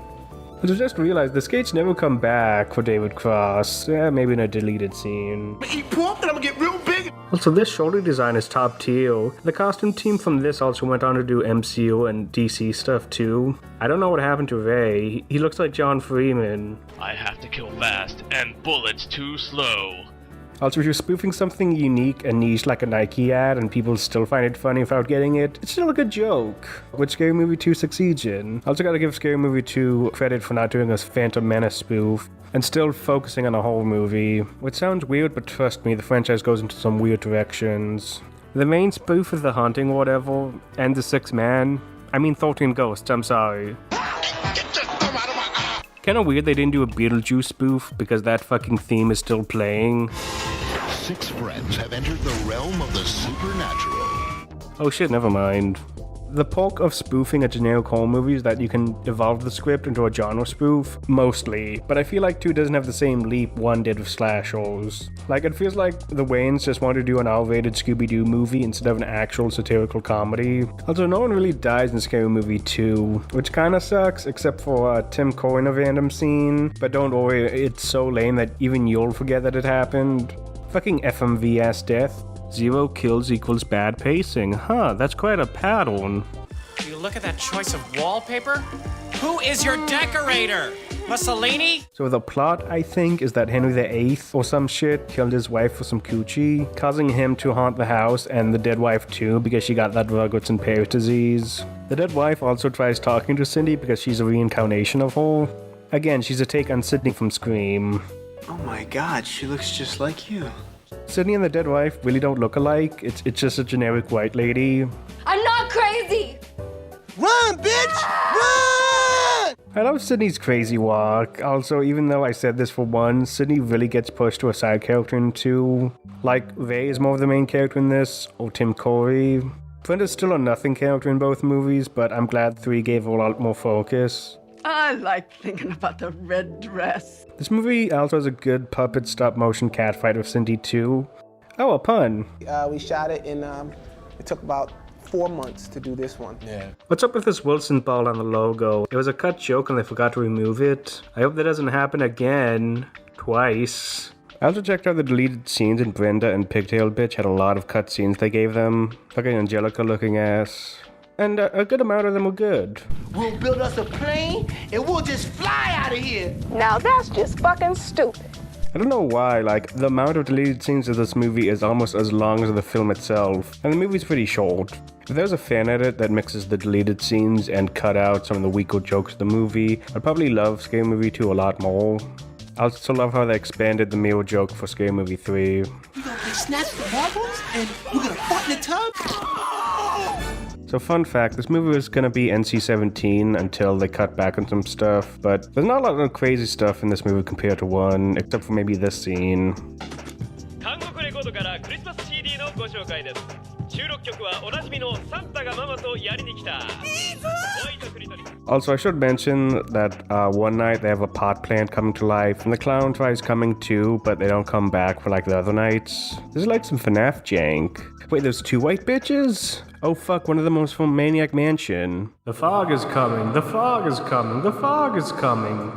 I just realized the skates never come back for David Cross. Maybe in a deleted scene. Eat pork and I'm gonna get real big. Also, this shoulder design is top tier. The costume team from this also went on to do MCU and DC stuff too. I don't know what happened to Ray. He looks like John Freeman. I have to kill fast, and bullets too slow. Also, if you're spoofing something unique and niche like a Nike ad and people still find it funny without getting it, it's still a good joke, which Scary Movie 2 succeeds in. Also gotta give Scary Movie 2 credit for not doing a Phantom Menace spoof and still focusing on a whole movie, which sounds weird, but trust me, the franchise goes into some weird directions. The main spoof is The Haunting or whatever, and The Sixth Man. I mean 13 Ghosts, I'm sorry. Kinda weird they didn't do a Beetlejuice spoof because that fucking theme is still playing. 6 friends have entered the realm of the supernatural. Oh shit, never mind. The perk of spoofing a generic horror movie is that you can evolve the script into a genre spoof, mostly, but I feel like 2 doesn't have the same leap 1 did with slashers. Like, it feels like the Wayans just wanted to do an R-rated Scooby-Doo movie instead of an actual satirical comedy. Also, no one really dies in Scary Movie 2, which kinda sucks, except for Tim Curry in a random scene, but don't worry, it's so lame that even you'll forget that it happened. Fucking FMV-ass death. 0 kills equals bad pacing. Huh, that's quite a pattern. You look at that choice of wallpaper? Who is your decorator? Mussolini? So the plot, I think, is that Henry VIII or some shit killed his wife for some coochie, causing him to haunt the house and the dead wife too because she got that Rugwarts and Paris disease. The dead wife also tries talking to Cindy because she's a reincarnation of her. Again, she's a take on Sydney from Scream. Oh my god, she looks just like you. Sydney and the dead wife really don't look alike. It's just a generic white lady. I'm not crazy! Run, bitch! Run! I love Sydney's crazy walk. Also, even though I said this for 1, Sydney really gets pushed to a side character in 2. Like, Ray is more of the main character in this, or Tim Curry. Brenda's still a nothing character in both movies, but I'm glad 3 gave her a lot more focus. I like thinking about the red dress. This movie also has a good puppet stop-motion catfight with Cindy too. Oh, a pun. We shot it in, it took about 4 months to do this one. Yeah. What's up with this Wilson ball on the logo? It was a cut joke and they forgot to remove it. I hope that doesn't happen again. Twice. I also checked out the deleted scenes, and Brenda and Pigtail Bitch had a lot of cut scenes they gave them. Fucking Angelica looking ass. And a good amount of them were good. We'll build us a plane and we'll just fly out of here. Now that's just fucking stupid. I don't know why, like, the amount of deleted scenes of this movie is almost as long as the film itself, and the movie's pretty short. If there's a fan edit that mixes the deleted scenes and cut out some of the weaker jokes of the movie, I'd probably love Scary Movie 2 a lot more. I also love how they expanded the mirror joke for Scary Movie 3. We're gonna play snatch the marbles and we're gonna fart in the tub. So fun fact, this movie was gonna be NC-17 until they cut back on some stuff, but there's not a lot of crazy stuff in this movie compared to 1, except for maybe this scene. Also, I should mention that one night they have a pot plant coming to life, and the clown tries coming too, but they don't come back for like the other nights. This is like some FNAF jank. Wait, there's 2 white bitches? Oh fuck, one of them was from Maniac Mansion. The fog is coming, the fog is coming, the fog is coming.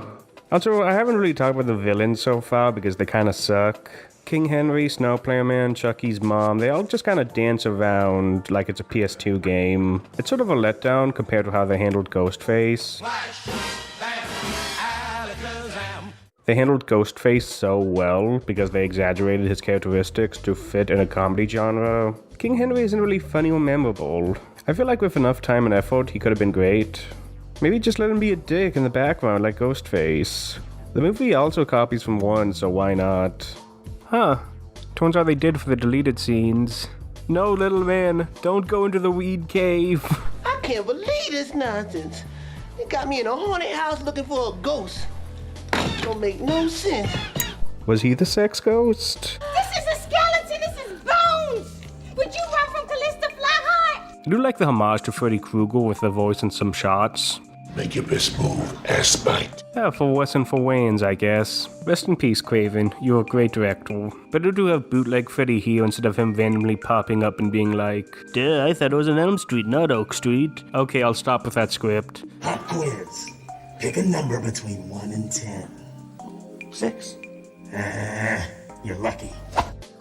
Also, I haven't really talked about the villains so far because they kinda suck. King Henry, Snowplayer Man, Chucky's mom, they all just kind of dance around like it's a PS2 game. It's sort of a letdown compared to how they handled Ghostface. They handled Ghostface so well because they exaggerated his characteristics to fit in a comedy genre. King Henry isn't really funny or memorable. I feel like with enough time and effort, he could have been great. Maybe just let him be a dick in the background like Ghostface. The movie also copies from 1, so why not? Huh. Turns out they did for the deleted scenes. No, little man, don't go into the weed cave. I can't believe this nonsense. You got me in a haunted house looking for a ghost. Don't make no sense. Was he the sex ghost? This is a skeleton, this is bones! Would you run from Callista Flatheart? I do like the homage to Freddy Krueger with the voice and some shots. Make your best move, ass bite. Yeah, for Wes and for Wayans, I guess. Rest in peace, Craven. You're a great director. Better to have bootleg Freddy here instead of him randomly popping up and being like, duh, I thought it was on Elm Street, not Oak Street. Okay, I'll stop with that script. Pop quiz. Pick a number between 1 and 10. 6. You're lucky.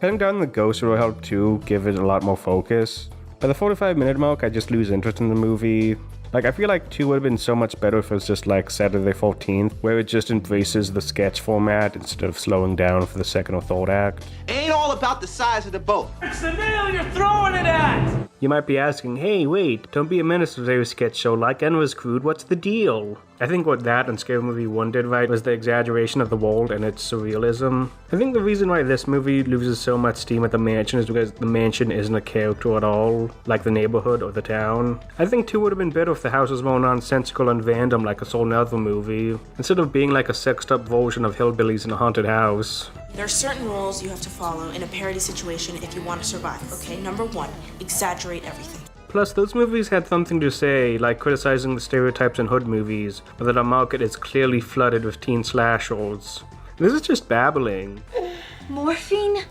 Cutting down the ghost will help too, give it a lot more focus. By the 45-minute mark, I just lose interest in the movie. Like, I feel like 2 would have been so much better if it was just like Saturday 14th, where it just embraces the sketch format instead of slowing down for the second or third act. It ain't all about the size of the boat. It's the nail you're throwing it at! You might be asking, hey, wait, don't be a menace to a sketch show like Endless Crude, what's the deal? I think what that and Scary Movie 1 did right was the exaggeration of the world and its surrealism. I think the reason why this movie loses so much steam at the mansion is because the mansion isn't a character at all, like the neighborhood or the town. I think 2 would have been better if the house was more nonsensical and random like a Soul Nether movie, instead of being like a sexed up version of Hillbillies in a haunted house. There are certain rules you have to follow in a parody situation if you want to survive, okay? Number 1, exaggerate everything. Plus, those movies had something to say, like criticizing the stereotypes in hood movies, or that our market is clearly flooded with teen slashers. This is just babbling. Morphine?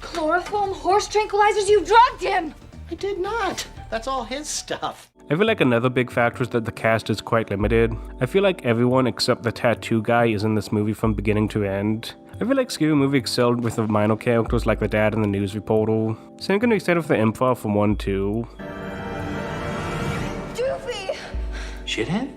Chloroform? Horse tranquilizers? You drugged him! I did not. That's all his stuff. I feel like another big factor is that the cast is quite limited. I feel like everyone except the tattoo guy is in this movie from beginning to end. I feel like Scary Movie excelled with the minor characters like the dad and the news reporter. Same can be said of the improv from 1 too. Doofy! Shithead?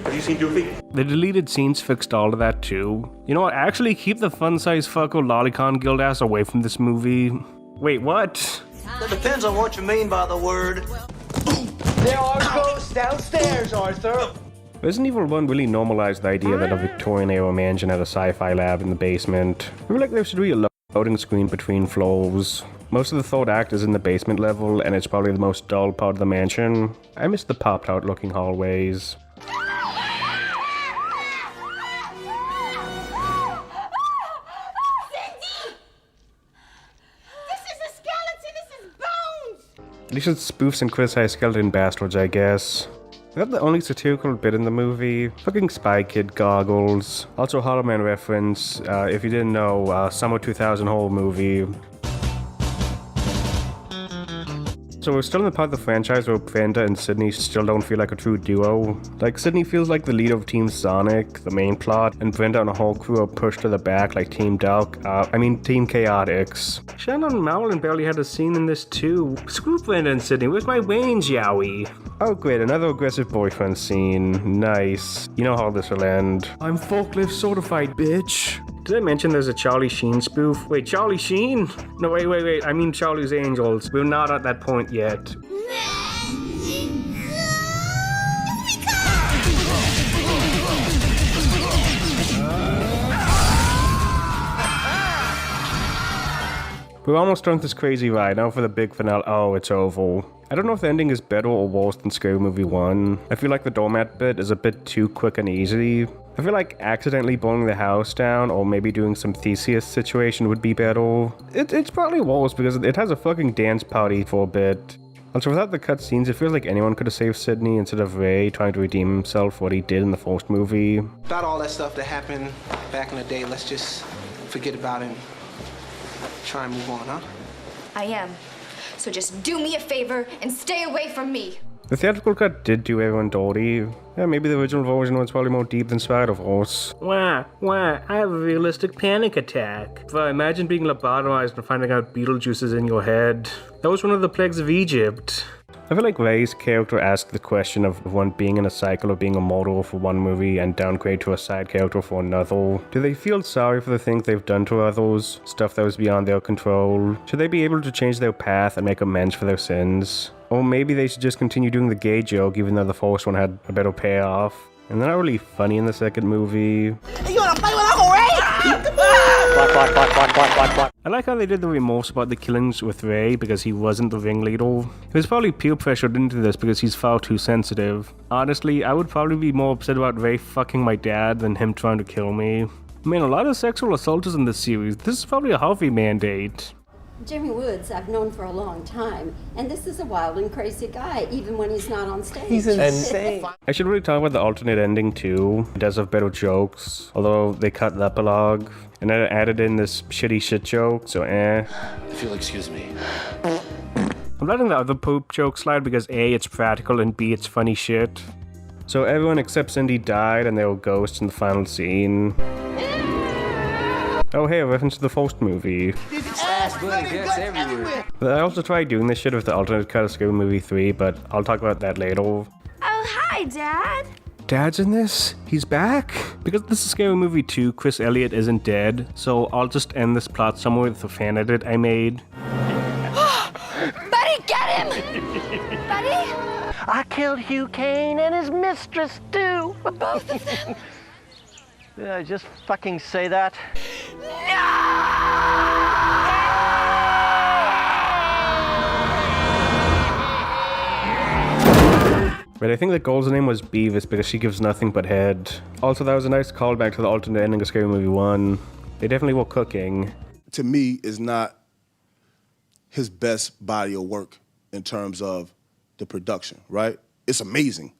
Have you seen Doofy? The deleted scenes fixed all of that too. You know what, actually keep the fun-sized fucker lolicon guild ass away from this movie. Wait, what? That depends on what you mean by the word. There are ghosts downstairs, Arthur. Resident Evil 1 really normalized the idea that a Victorian-era mansion had a sci-fi lab in the basement. I feel like there should be a loading screen between floors. Most of the third act is in the basement level, and it's probably the most dull part of the mansion. I miss the popped-out looking hallways. At least it's spoofs and criticize skeleton bastards, I guess. Is that the only satirical bit in the movie? Fucking Spy Kid goggles. Also Hollow Man reference, if you didn't know, Summer 2000 horror movie. So we're still in the part of the franchise where Brenda and Sydney still don't feel like a true duo. Like, Sydney feels like the leader of Team Sonic, the main plot, and Brenda and the whole crew are pushed to the back like Team Duck, Team Chaotix. Shannon Mowlin barely had a scene in this too. Screw Brenda and Sydney, where's my Wayans, yowie? Oh great, another aggressive boyfriend scene. Nice. You know how this will end. I'm forklift certified, bitch. Did I mention there's a Charlie Sheen spoof? Wait, Charlie Sheen? No, wait, I mean Charlie's Angels. We're not at that point yet. We're almost done with this crazy ride, now for the big finale. Oh, it's over. I don't know if the ending is better or worse than Scary Movie 1. I feel like the doormat bit is a bit too quick and easy. I feel like accidentally blowing the house down or maybe doing some Theseus situation would be better. It's probably worse because it has a fucking dance party for a bit. Also, without the cutscenes, it feels like anyone could have saved Sydney instead of Ray trying to redeem himself for what he did in the first movie. About all that stuff that happened back in the day, let's just forget about it and try and move on, huh? I am. So just do me a favor and stay away from me. The theatrical cut did do everyone dirty. Yeah, maybe the original version was probably more deep than Spider-Verse. Wah, I have a realistic panic attack. But imagine being lobotomized and finding out Beetlejuice is in your head. That was one of the plagues of Egypt. I feel like Ray's character asked the question of one being in a cycle of being a mortal for one movie and downgrade to a side character for another. Do they feel sorry for the things they've done to others? Stuff that was beyond their control? Should they be able to change their path and make amends for their sins? Or maybe they should just continue doing the gay joke even though the first one had a better payoff. And they're not really funny in the second movie. Hey, you wanna play with Uncle Ray? I like how they did the remorse about the killings with Ray because he wasn't the ringleader. He was probably peer pressured into this because he's far too sensitive. Honestly, I would probably be more upset about Ray fucking my dad than him trying to kill me. I mean, a lot of sexual assaulters in this series. This is probably a healthy mandate. Jimmy Woods I've known for a long time, and this is a wild and crazy guy, even when he's not on stage. He's insane. I should really talk about the alternate ending too. It does have better jokes, although they cut the epilogue. And then added in this shitty shit joke, so If you'll excuse me. I'm letting the other poop joke slide because A, it's practical, and B, it's funny shit. So everyone except Cindy died and they were ghosts in the final scene. Oh hey, a reference to the first movie. But I also tried doing this shit with the alternate cut of Scary Movie 3, but I'll talk about that later. Oh, hi, Dad. Dad's in this? He's back? Because this is Scary Movie 2, Chris Elliott isn't dead, so I'll just end this plot somewhere with the fan edit I made. Buddy, get him! Buddy? I killed Hugh Kane and his mistress, too. Both of them? Did I just fucking say that? But I think the girl's name was Beavis because she gives nothing but head. Also, that was a nice callback to the alternate ending of Scary Movie 1. They definitely were cooking. To me, is not his best body of work in terms of the production, right? It's amazing,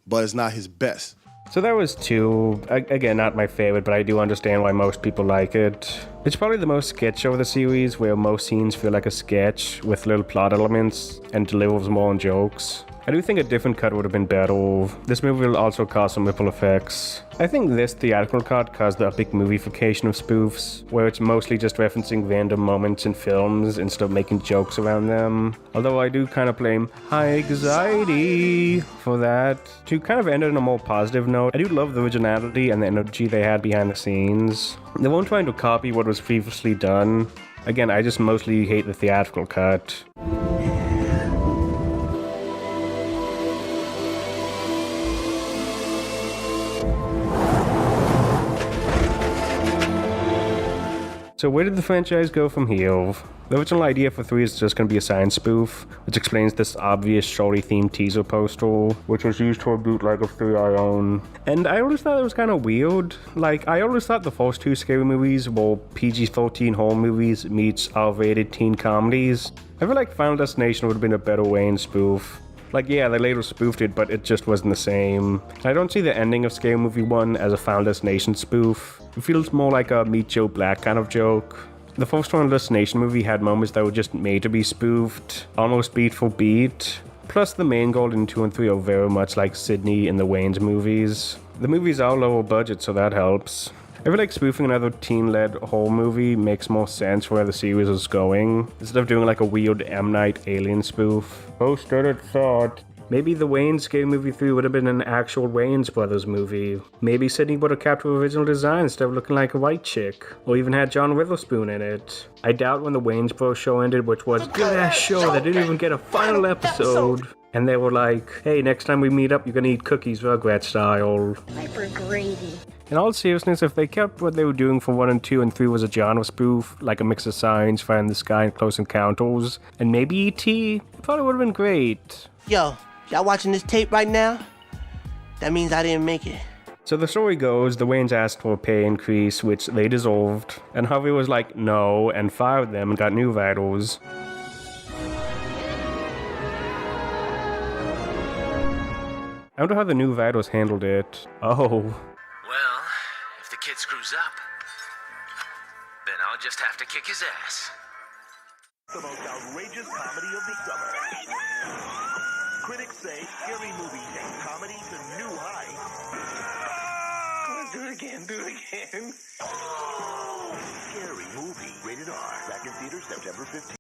but it's not his best. So that was 2. Again, not my favorite, but I do understand why most people like it. It's probably the most sketch of the series, where most scenes feel like a sketch with little plot elements and delivers more on jokes. I do think a different cut would have been better. This movie will also cause some ripple effects. I think this theatrical cut caused the epic movification of spoofs, where it's mostly just referencing random moments in films instead of making jokes around them. Although I do kind of blame High Anxiety for that. To kind of end it on a more positive note, I do love the originality and the energy they had behind the scenes. They weren't trying to copy what was previously done. Again, I just mostly hate the theatrical cut. So where did the franchise go from here? The original idea for 3 is just going to be a science spoof, which explains this obvious shorty-themed teaser poster, which was used for a bootleg of 3 I own. And I always thought it was kind of weird. Like, I always thought the first 2 scary movies were PG-13 horror movies meets R-rated teen comedies. I feel like Final Destination would have been a better Wayans spoof. Like, yeah, they later spoofed it, but it just wasn't the same. I don't see the ending of Scary Movie 1 as a Final Destination spoof. It feels more like a Meet Joe Black kind of joke. The first Final Destination movie had moments that were just made to be spoofed, almost beat for beat. Plus, the main goal in 2 and 3 are very much like Sydney in the Wayans movies. The movies are lower budget, so that helps. I feel like spoofing another teen-led horror movie makes more sense for where the series is going, instead of doing like a weird M. Night alien spoof. Post credit thought. Maybe the Wayans Scary Movie 3 would have been an actual Wayans Brothers movie. Maybe Sydney would have kept her original design instead of looking like a white chick. Or even had John Witherspoon in it. I doubt when the Wayans Bros show ended, which was a good-ass show that didn't even get a final episode. And they were like, hey, next time we meet up, you're gonna eat cookies Rugrat style. Hyper gravy. In all seriousness, if they kept what they were doing for 1 and 2 and 3 was a genre spoof, like a mix of Signs, Fire in the Sky, and Close Encounters, and maybe E.T., I thought it would have been great. Yo, y'all watching this tape right now? That means I didn't make it. So the story goes, the Wayans asked for a pay increase, which they deserved, and Harvey was like, no, and fired them and got new writers. I wonder how the new writers handled it. Oh. Well, if the kid screws up, then I'll just have to kick his ass. The most outrageous comedy of the summer. Critics say Scary Movie takes comedy to new heights. Do it again, do it again. Scary Movie, rated R. Back in theaters September 15th.